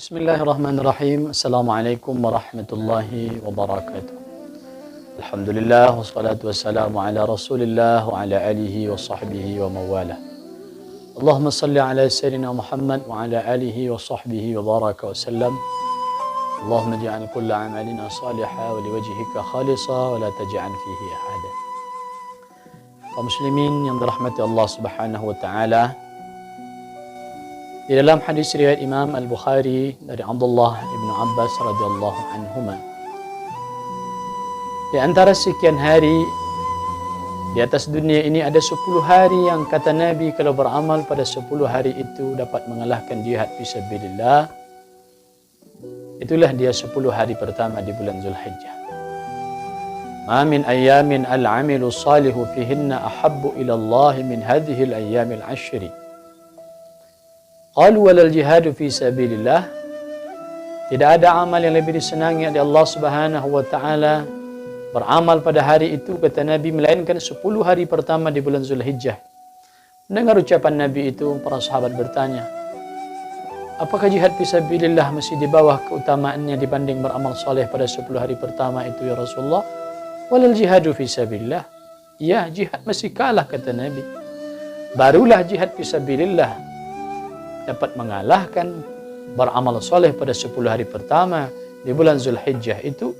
Bismillahirrahmanirrahim. Assalamualaikum warahmatullahi wabarakatuh. Alhamdulillah wassalatu wassalamu ala Rasulillah wa ala alihi wa sahbihi wa mawalah. Allahumma salli ala sayyidina Muhammad wa ala alihi wa sahbihi wa baraka wa sallam. Allahumma ja'al kulla amalina salihah wa liwajhika khalisa wa la taj'al fihi ahada. Kaum muslimin yang dirahmati Allah Subhanahu wa taala, di dalam hadis riwayat Imam Al-Bukhari dari Abdullah ibn Abbas radhiyallahu anhuma, di antara sekian hari di atas dunia ini ada 10 hari yang kata Nabi kalau beramal pada 10 hari itu dapat mengalahkan jihad fisabilillah. Itulah dia 10 hari pertama di bulan Zulhijjah. Ma min ayyamin al-'amilu salihu fihinna ahabbu ila Allah min hadhihi al-ayyamil 'ashri. Qalu walal jihadu fi sabilillah. Tidak ada amal yang lebih disenangi oleh Allah Subhanahu wa taala beramal pada hari itu, kata Nabi, melainkan 10 hari pertama di bulan Zulhijjah. Mendengar ucapan Nabi itu, para sahabat bertanya, apakah jihad fi sabilillah masih di bawah keutamaannya dibanding beramal soleh pada 10 hari pertama itu ya Rasulullah? Walal jihadu fi sabilillah. Ya, jihad masih kalah, kata Nabi. Barulah jihad fi sabilillah dapat mengalahkan beramal soleh pada 10 hari pertama di bulan Zulhijjah itu.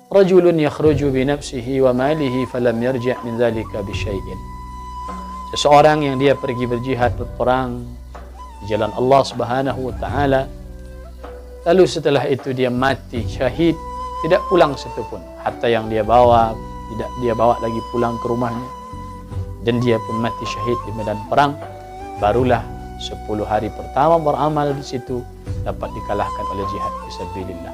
Rajulun yakhruju bi nafsihi wa malihi falam yarji' min dzalika bi syai'in. Seseorang yang dia pergi berjihad, berperang di jalan Allah Subhanahu wa taala, lalu setelah itu dia mati syahid, tidak pulang satupun, harta yang dia bawa tidak dia bawa lagi pulang ke rumahnya, dan dia pun mati syahid di medan perang. Barulah 10 hari pertama beramal di situ dapat dikalahkan oleh jihad fisabilillah.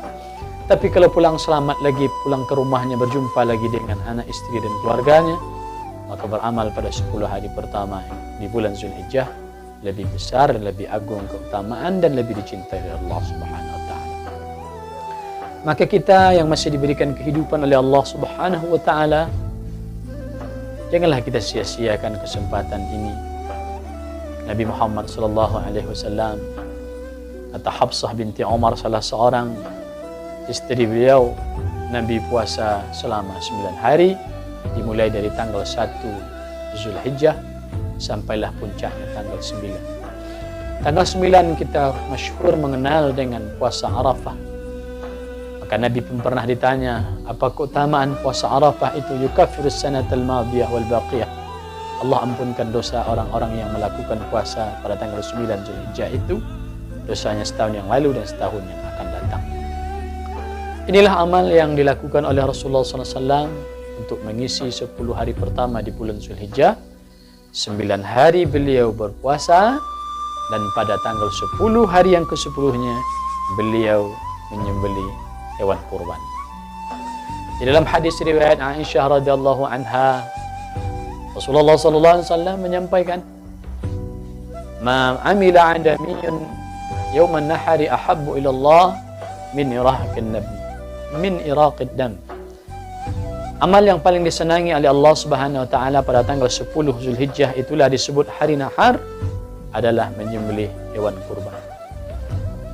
Tapi kalau pulang selamat lagi, pulang ke rumahnya, berjumpa lagi dengan anak, istri dan keluarganya, maka beramal pada 10 hari pertama di bulan Zulhijjah lebih besar dan lebih agung keutamaan dan lebih dicintai oleh Allah Subhanahu wa taala. Maka kita yang masih diberikan kehidupan oleh Allah Subhanahu wa taala, janganlah kita sia-siakan kesempatan ini. Nabi Muhammad sallallahu alaihi wasallam, kata Hafsah binti Umar, salah seorang istri beliau, Nabi puasa selama 9 hari, dimulai dari tanggal 1 Zulhijjah sampailah puncaknya tanggal 9. Tanggal 9 kita masyhur mengenal dengan puasa Arafah. Maka Nabi pun pernah ditanya, apa keutamaan puasa Arafah itu? Yukaffirus sanatal madiyah wal baqiyah. Allah ampunkan dosa orang-orang yang melakukan puasa pada tanggal 9 Zulhijjah itu, dosanya setahun yang lalu dan setahun yang akan datang. Inilah amal yang dilakukan oleh Rasulullah SAW untuk mengisi 10 hari pertama di bulan Zulhijjah. 9 hari beliau berpuasa, dan pada tanggal 10 hari yang ke-10-nya beliau menyembelih hewan kurban. Di dalam hadis riwayat Aisyah radhiyallahu anha, Rasulullah sallallahu alaihi wasallam menyampaikan, "Ma 'amila 'adamiyyun yawman nahari ahabbu ila Allah min iraqid dam." Amal yang paling disenangi oleh Allah Subhanahu wa taala pada tanggal 10 Zulhijjah itulah disebut hari nahar, adalah menyembelih hewan kurban.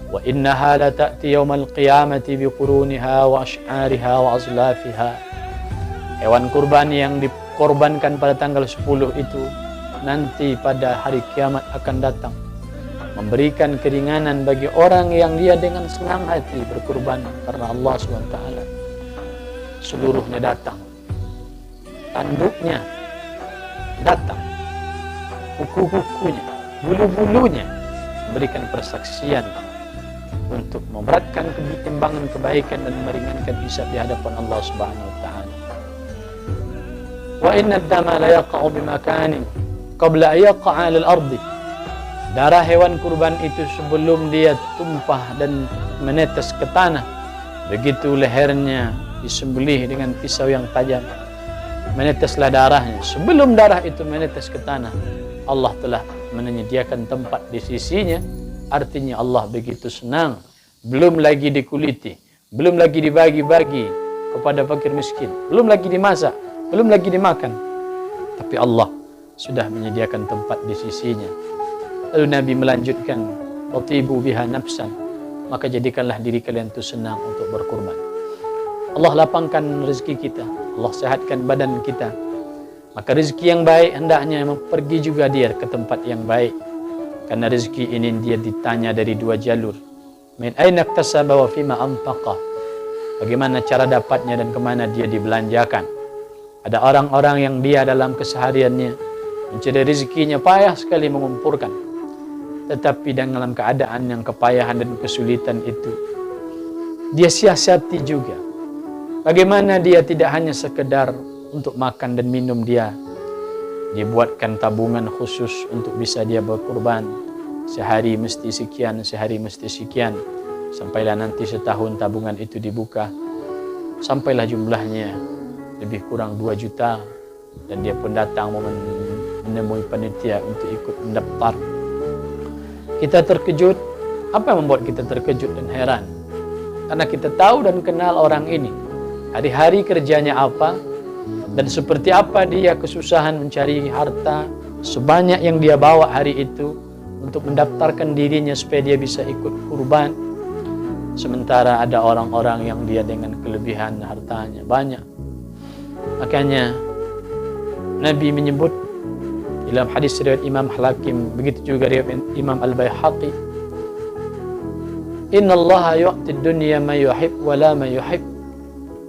Wa innaha la ta'ti yawmal qiyamati biquruniha wa ash'ariha wa azlafiha. Hewan kurban yang dikorbankan pada tanggal 10 itu nanti pada hari kiamat akan datang, memberikan keringanan bagi orang yang dia dengan senang hati berkurban karena Allah SWT. Seluruhnya datang, tanduknya datang, kuku-kukunya, bulu-bulunya memberikan persaksian untuk memberatkan timbangan kebaikan dan meringankan hisab di hadapan Allah Subhanahu wa taala. Wa inna ad-dama la yaqa'u bimakanin qabla an yaqa'a 'ala al-ardi. Darah hewan kurban itu sebelum dia tumpah dan menetes ke tanah, begitu lehernya disembelih dengan pisau yang tajam, meneteslah darahnya. Sebelum darah itu menetes ke tanah, Allah telah menyediakan tempat di sisinya. Artinya Allah begitu senang. Belum lagi dikuliti, belum lagi dibagi-bagi kepada fakir miskin, belum lagi dimasak, belum lagi dimakan, tapi Allah sudah menyediakan tempat di sisinya. Lalu Nabi melanjutkan, "Watibu biha nafsan." maka jadikanlah diri kalian itu senang untuk berkurban. Allah lapangkan rezeki kita, Allah sehatkan badan kita, maka rezeki yang baik hendaknya pergi juga dia ke tempat yang baik. Karena rezeki ini dia ditanya dari dua jalur. Min aina iktasaba wa fima anfaqa. Bagaimana cara dapatnya dan kemana dia dibelanjakan. Ada orang-orang yang dia dalam kesehariannya mencari rezekinya payah sekali mengumpulkan. Tetapi dalam keadaan yang kepayahan dan kesulitan itu, dia siasati juga. Bagaimana dia tidak hanya sekedar untuk makan dan minum dia buatkan tabungan khusus untuk bisa dia berkurban. Sehari mesti sekian, sehari mesti sekian. Sampailah nanti setahun tabungan itu dibuka. Sampailah jumlahnya lebih kurang 2 juta. Dan dia pun datang menemui panitia untuk ikut mendaftar. Kita terkejut. Apa yang membuat kita terkejut dan heran? Karena kita tahu dan kenal orang ini. Hari-hari kerjanya apa, dan seperti apa dia kesusahan mencari harta sebanyak yang dia bawa hari itu untuk mendaftarkan dirinya supaya dia bisa ikut kurban. Sementara ada orang-orang yang dia dengan kelebihan hartanya banyak. Makanya Nabi menyebut dalam hadis riwayat Imam Hakim, begitu juga riwayat Imam Al-Baihaqi, innallaha yu'ti dunya ma yuhib wa la ma yuhib.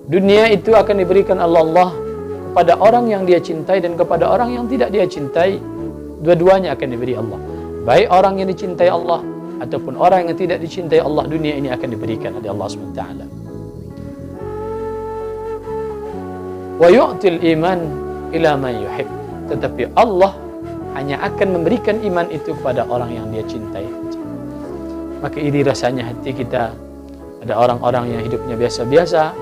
Dunia itu akan diberikan Allah kepada orang yang dia cintai dan kepada orang yang tidak dia cintai. Dua-duanya akan diberi Allah. Baik orang yang dicintai Allah ataupun orang yang tidak dicintai Allah, dunia ini akan diberikan oleh Allah SWT. Wa yu'til iman ila man yuhib. Tetapi Allah hanya akan memberikan iman itu kepada orang yang dia cintai. Maka iri rasanya hati kita. Ada orang-orang yang hidupnya biasa-biasa,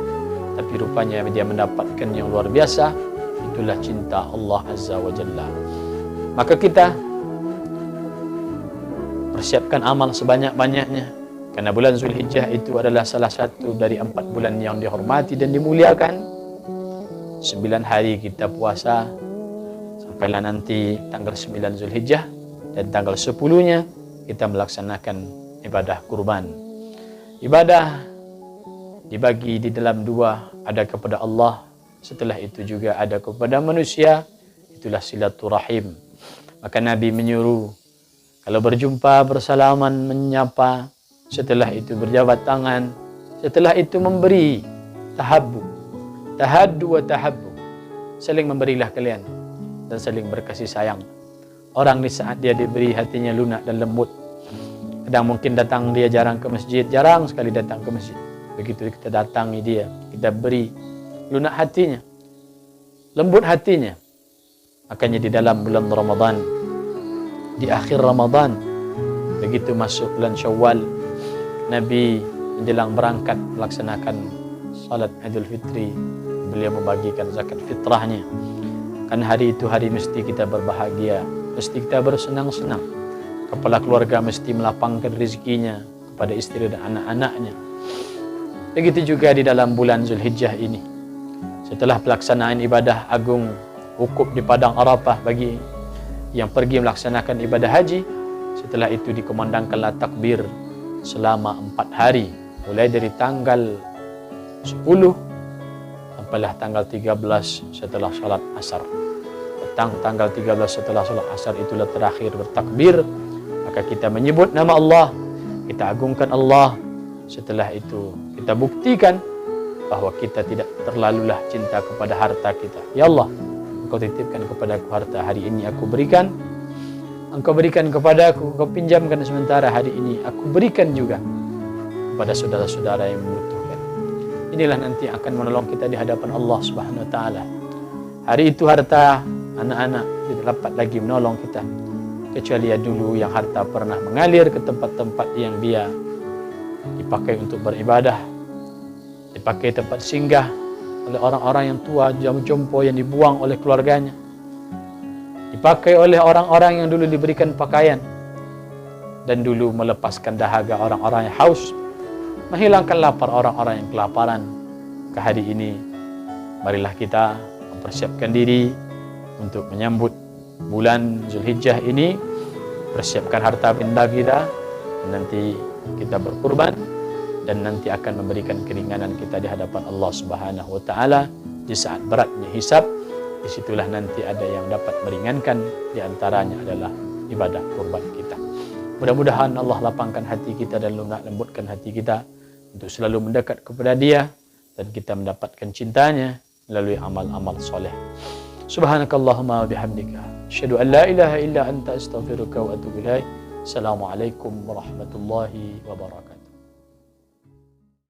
tapi rupanya dia mendapatkan yang luar biasa. Itulah cinta Allah Azza wa Jalla. Maka kita persiapkan amal sebanyak-banyaknya. Karena bulan Zulhijjah itu adalah salah satu dari 4 bulan yang dihormati dan dimuliakan. 9 hari kita puasa, sampailah nanti tanggal 9 Zulhijjah. Dan tanggal 10-nya kita melaksanakan ibadah kurban. Ibadah dibagi di dalam 2, ada kepada Allah, setelah itu juga ada kepada manusia, itulah silaturahim. Maka Nabi menyuruh, kalau berjumpa, bersalaman, menyapa, setelah itu berjabat tangan, setelah itu memberi, tahaddu wa tahabbu, saling memberilah kalian dan saling berkasih sayang. Orang di saat dia diberi hatinya lunak dan lembut. Kadang mungkin datang dia jarang ke masjid, jarang sekali datang ke masjid. Begitu kita datangi dia, kita beri, lunak hatinya, lembut hatinya. Makanya di dalam bulan Ramadan, di akhir Ramadan, begitu masuk bulan Syawal, Nabi menjelang berangkat melaksanakan salat Idul Fitri, beliau membagikan zakat fitrahnya. Kan hari itu hari mesti kita berbahagia, mesti kita bersenang-senang. Kepala keluarga mesti melapangkan rezekinya kepada istri dan anak-anaknya. Begitu juga di dalam bulan Zulhijjah ini. Setelah pelaksanaan ibadah agung wukuf di padang Arafah bagi yang pergi melaksanakan ibadah haji, setelah itu dikumandangkanlah takbir selama 4 hari, mulai dari tanggal 10 sampailah tanggal 13 setelah salat asar. Petang tanggal 13 setelah salat asar itulah terakhir bertakbir. Maka kita menyebut nama Allah, kita agungkan Allah. Setelah itu kita buktikan bahwa kita tidak terlalulah cinta kepada harta kita. Ya Allah, Engkau titipkan kepadaku harta hari ini, aku berikan. Engkau berikan kepadaku, Engkau pinjamkan sementara hari ini, aku berikan juga kepada saudara-saudara yang membutuhkan. Inilah nanti akan menolong kita di hadapan Allah Subhanahu wa taala. Hari itu harta anak-anak tidak dapat lagi menolong kita, kecuali ya dulu yang harta pernah mengalir ke tempat-tempat yang dia dipakai untuk beribadah, dipakai tempat singgah oleh orang-orang yang tua, jompo yang dibuang oleh keluarganya, dipakai oleh orang-orang yang dulu diberikan pakaian dan dulu melepaskan dahaga orang-orang yang haus, menghilangkan lapar orang-orang yang kelaparan. Ke hari ini marilah kita mempersiapkan diri untuk menyambut bulan Zulhijjah ini, persiapkan harta benda kita, nanti kita berkurban, dan nanti akan memberikan keringanan kita di hadapan Allah Subhanahu wa taala di saat beratnya hisab. Disitulah nanti ada yang dapat meringankan, di antaranya adalah ibadah kurban kita. Mudah-mudahan Allah lapangkan hati kita dan lunak lembutkan hati kita untuk selalu mendekat kepada Dia, dan kita mendapatkan cintanya melalui amal-amal soleh. Subhanakallahumma wa bihamdika, asyhadu an la ilaha illa anta, astaghfiruka wa atubu ilaik. Assalamualaikum warahmatullahi wabarakatuh.